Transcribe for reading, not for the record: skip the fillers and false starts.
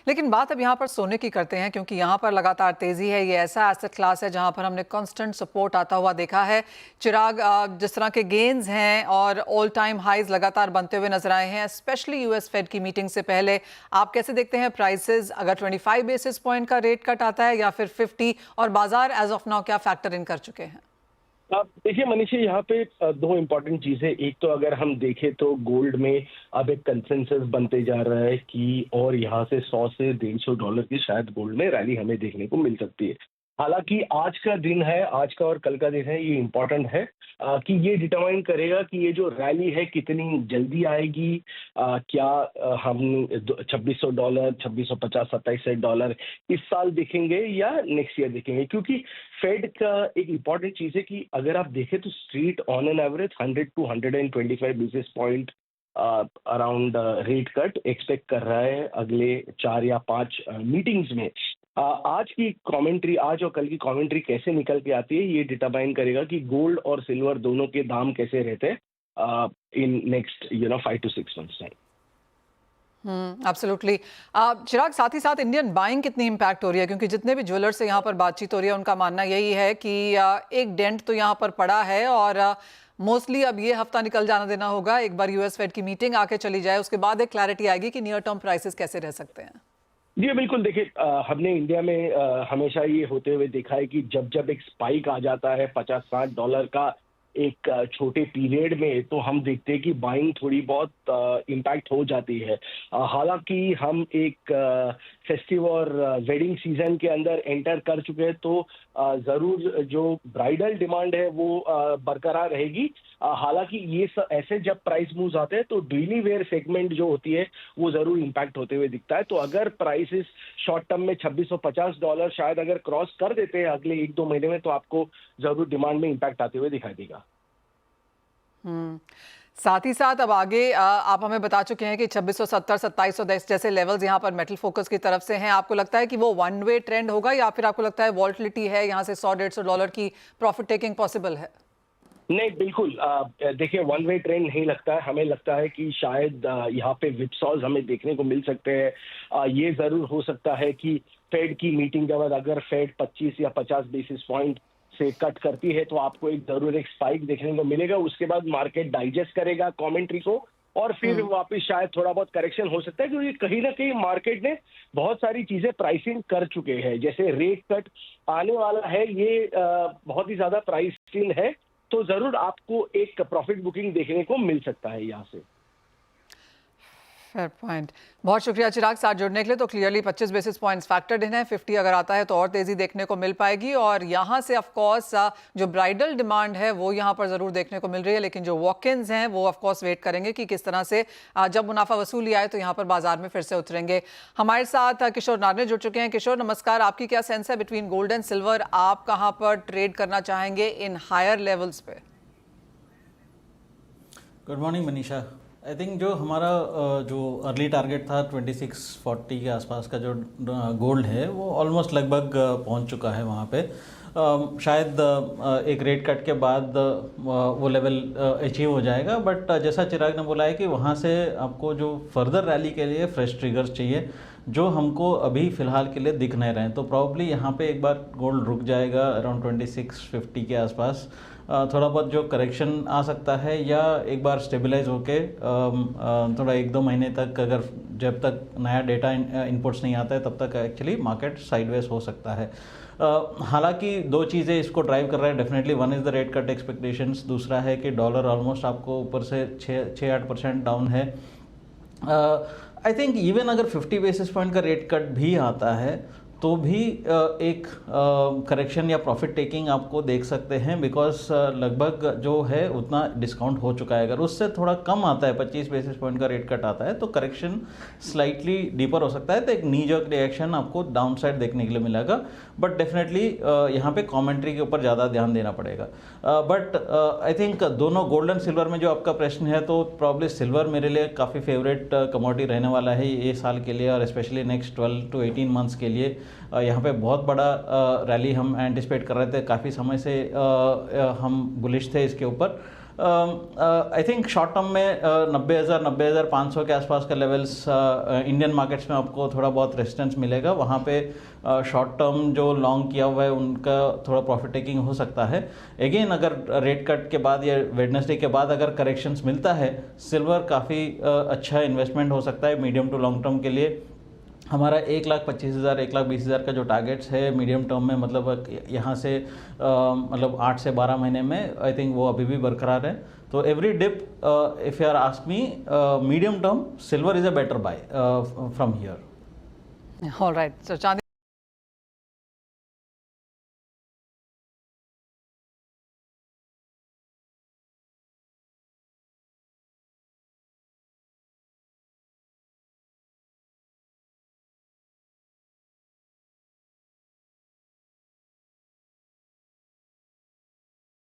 लेकिन बात अब यहाँ पर सोने की करते हैं, क्योंकि यहाँ पर लगातार तेजी है। ये ऐसा एसेट क्लास है जहाँ पर हमने कांस्टेंट सपोर्ट आता हुआ देखा है। चिराग, जिस तरह के गेन्स हैं और ऑल टाइम हाइज लगातार बनते हुए नजर आए हैं, स्पेशली यूएस फेड की मीटिंग से पहले, आप कैसे देखते हैं प्राइसेस? अगर 25 बेसिस पॉइंट का रेट कट आता है या फिर 50, और बाजार एज ऑफ नाउ क्या फैक्टर इन कर चुके हैं? आप देखिए मनीषा, यहाँ पे दो इम्पोर्टेंट चीजें। एक तो अगर हम देखें तो गोल्ड में अब एक कंसेंसस बनते जा रहा है कि और यहाँ से 100 से $150 की शायद गोल्ड में रैली हमें देखने को मिल सकती है। हालांकि आज का दिन है, आज का और कल का दिन है, ये इम्पोर्टेंट है कि ये डिटरमाइन करेगा कि ये जो रैली है कितनी जल्दी आएगी। क्या हम $2600, 2650, $2700 इस साल देखेंगे या नेक्स्ट ईयर देखेंगे? क्योंकि फेड का एक इम्पॉर्टेंट चीज़ है कि अगर आप देखें तो street on an average 100 to 125 basis point around rate cut expect कर रहा है अगले 4 या 5 मीटिंग्स में। आज की कमेंट्री, आज और कल की कमेंट्री कैसे निकल के आती है, ये डिटरमाइन करेगा कि गोल्ड और सिल्वर दोनों के दाम कैसे रहते हैं इन next 5 to 6 months time. Absolutely. Chirag, साथ ही साथ इंडियन बाइंग कितनी इम्पैक्ट हो रही है? क्योंकि जितने भी ज्वेलर्स से यहाँ पर बातचीत हो रही है, उनका मानना यही है कि एक डेंट तो यहाँ पर पड़ा है और मोस्टली अब ये हफ्ता निकल जाना देना होगा। एक बार यूएस फेड की मीटिंग आके चली जाए, उसके बाद एक क्लैरिटी आएगी कि नियर टर्म प्राइसेस कैसे रह सकते हैं। जी बिल्कुल। देखिए, हमने इंडिया में हमेशा ये होते हुए देखा है कि जब जब एक स्पाइक आ जाता है $50-60 का एक छोटे पीरियड में, तो हम देखते हैं कि बाइंग थोड़ी बहुत इम्पैक्ट हो जाती है। हालांकि हम एक फेस्टिव और वेडिंग सीजन के अंदर एंटर कर चुके हैं, तो ज़रूर जो ब्राइडल डिमांड है वो बरकरार रहेगी। हालांकि ये ऐसे जब प्राइस मूव्स आते हैं तो डेली वेयर सेगमेंट जो होती है वो ज़रूर इम्पैक्ट होते हुए दिखता है। तो अगर प्राइसेस शॉर्ट टर्म में $2650 शायद अगर क्रॉस कर देते हैं अगले 1-2 महीने में, तो आपको ज़रूर डिमांड में इम्पैक्ट आते हुए दिखाई देगा। साथ ही साथ अब आगे आप हमें बता चुके हैं कि 2670, 2710 जैसे लेवल्स यहाँ पर मेटल फोकस की तरफ से हैं। आपको लगता है कि वो वन वे ट्रेंड होगा या फिर आपको लगता है वॉल्टिलिटी है, यहाँ से $100-150 की प्रॉफिट टेकिंग पॉसिबल है? नहीं, बिल्कुल। देखिए, वन वे ट्रेंड नहीं लगता है। हमें लगता है कि शायद यहाँ पे विपसॉज हमें देखने को मिल सकते हैं। ये ज़रूर हो सकता है कि फेड की मीटिंग के बाद अगर फेड 25 या 50 बेसिस पॉइंट से कट करती है तो आपको एक ज़रूर एक स्पाइक देखने को मिलेगा। उसके बाद मार्केट डाइजेस्ट करेगा कमेंट्री को और फिर वापस शायद थोड़ा बहुत करेक्शन हो सकता है, क्योंकि कहीं ना कहीं मार्केट ने बहुत सारी चीज़ें प्राइसिंग कर चुके हैं। जैसे रेट कट आने वाला है, ये बहुत ही ज़्यादा प्राइस इन है, तो ज़रूर आपको एक प्रॉफिट बुकिंग देखने को मिल सकता है यहाँ से। Fair point. बहुत शुक्रिया चिराग, साथ जुड़ने के लिए। तो क्लियरली 25 बेसिस पॉइंट्स फैक्टर्ड इन है। 50 अगर आता है तो और तेजी देखने को मिल पाएगी। और यहाँ से ऑफ कोर्स जो ब्राइडल डिमांड है वो यहाँ पर ज़रूर देखने को मिल रही है, लेकिन जो वॉक-इन्स हैं वो ऑफ कोर्स वेट करेंगे कि किस तरह से जब मुनाफा वसूली आए तो यहाँ पर बाजार में फिर से उतरेंगे। हमारे साथ किशोर नारने जुड़ चुके हैं। किशोर, नमस्कार। आपकी क्या सेंस है बिटवीन गोल्ड एंड सिल्वर? आप कहाँ पर ट्रेड करना चाहेंगे इन हायर लेवल्स पे? Good morning Manisha. I think जो हमारा जो अर्ली टारगेट था 2640 के आसपास का जो गोल्ड है वो ऑलमोस्ट लगभग पहुंच चुका है वहाँ पे। शायद एक रेट कट के बाद वो लेवल अचीव हो जाएगा, बट जैसा चिराग ने बोला है कि वहाँ से आपको जो फर्दर रैली के लिए फ्रेश ट्रिगर्स चाहिए, जो हमको अभी फ़िलहाल के लिए दिख नहीं रहे हैं। तो प्रॉब्ली यहाँ पे एक बार गोल्ड रुक जाएगा अराउंड 2650 के आसपास। थोड़ा बहुत जो करेक्शन आ सकता है या एक बार स्टेबलाइज होके थोड़ा 1-2 महीने तक, अगर जब तक नया डेटा इनपुट्स नहीं आता है तब तक एक्चुअली मार्केट साइडवेज हो सकता है। हालांकि दो चीज़ें इसको ड्राइव कर रहा है definitely. One is the rate cut expectations, दूसरा है कि डॉलर ऑलमोस्ट आपको ऊपर से 6-8% डाउन है। आई थिंक इवन अगर 50 बेसिस पॉइंट का रेट कट भी आता है तो भी एक करेक्शन या प्रॉफिट टेकिंग आपको देख सकते हैं, बिकॉज लगभग जो है उतना डिस्काउंट हो चुका है। अगर उससे थोड़ा कम आता है, 25 बेसिस पॉइंट का रेट कट आता है, तो करेक्शन स्लाइटली डीपर हो सकता है। तो एक नी जर्क रिएक्शन आपको डाउन साइड देखने के लिए मिलेगा, बट डेफिनेटली यहाँ पे कमेंट्री के ऊपर ज़्यादा ध्यान देना पड़ेगा। बट आई थिंक दोनों गोल्ड एंड सिल्वर में जो आपका प्रश्न है, तो प्रॉब्ली सिल्वर मेरे लिए काफ़ी फेवरेट कमोडिटी रहने वाला है ये साल के लिए, और स्पेशली नेक्स्ट 12 to 18 मंथ्स के लिए। यहाँ पे बहुत बड़ा रैली हम एंटिसिपेट कर रहे थे, काफ़ी समय से हम बुलिश थे इसके ऊपर। आई थिंक शॉर्ट टर्म में 90,500 के आसपास का लेवल्स इंडियन मार्केट्स में आपको थोड़ा बहुत रेजिस्टेंस मिलेगा। वहाँ पे शॉर्ट टर्म जो लॉन्ग किया हुआ है उनका थोड़ा प्रॉफिट टेकिंग हो सकता है। अगेन अगर रेट कट के बाद या वेडनेसडे के बाद अगर करेक्शंस मिलता है, सिल्वर काफ़ी अच्छा इन्वेस्टमेंट हो सकता है मीडियम टू लॉन्ग टर्म के लिए। हमारा 1,25,000 1,20,000 का जो टारगेट्स है मीडियम टर्म में, मतलब यहाँ से मतलब 8 से 12 महीने में, आई थिंक वो अभी भी बरकरार है। तो every dip, if you are ask me, medium term silver is a better buy from here. All right, so चांदी